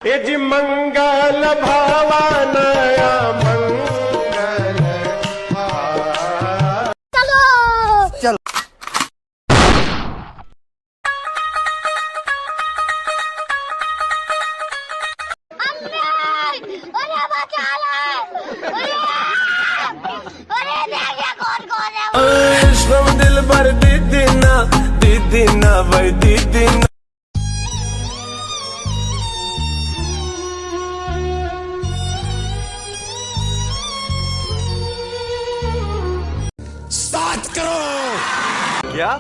यजि मंगल भावानया मंगल चलो चलो श्रम दिल भर दीदी ना भाई दीदी ना। क्या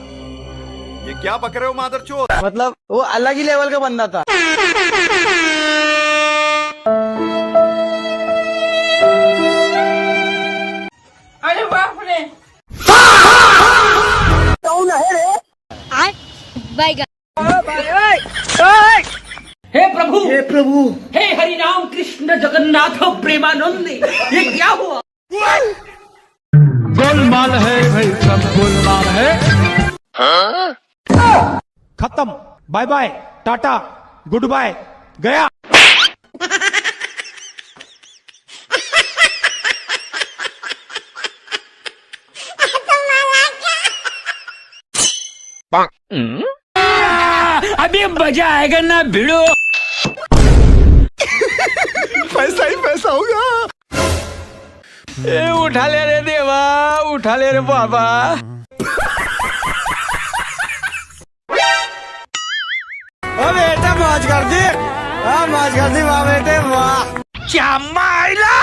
ये क्या बक रहे हो मादरचोद? मतलब वो अलग ही लेवल का बंदा था। अरे बाप रे कौन है रे? हे प्रभु हे हरि राम कृष्ण जगन्नाथ प्रेमानंद, ये क्या हुआ? गोलमाल है भाई, सब गोलमाल है। खत्म, bye bye, tata, good bye, गया। अभी मजा आएगा ना भिड़ो। पैसा ही पैसा होगा। ए उठा ले रे देवा, उठा ले रे बाबा। ओ बेटा मौज कर दी, मौज कर दी वाह बेटे वाह। क्या माइला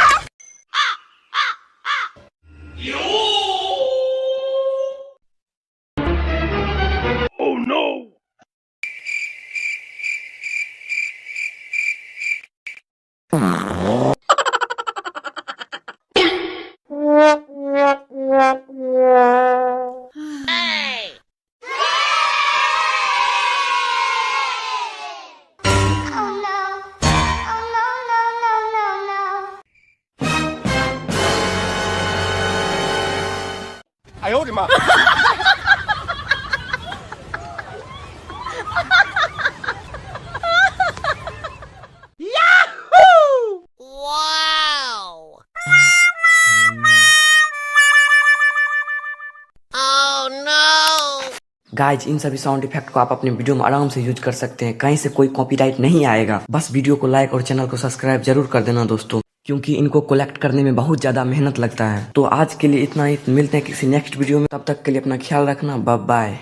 哎呦我的妈！ गाइज इन सभी साउंड इफेक्ट को आप अपने वीडियो में आराम से यूज कर सकते हैं, कहीं से कोई कॉपीराइट नहीं आएगा। बस वीडियो को लाइक और चैनल को सब्सक्राइब जरूर कर देना दोस्तों, क्योंकि इनको कलेक्ट करने में बहुत ज्यादा मेहनत लगता है। तो आज के लिए इतना ही, मिलते हैं किसी नेक्स्ट वीडियो में, तब तक के लिए अपना ख्याल रखना, बाय बाय।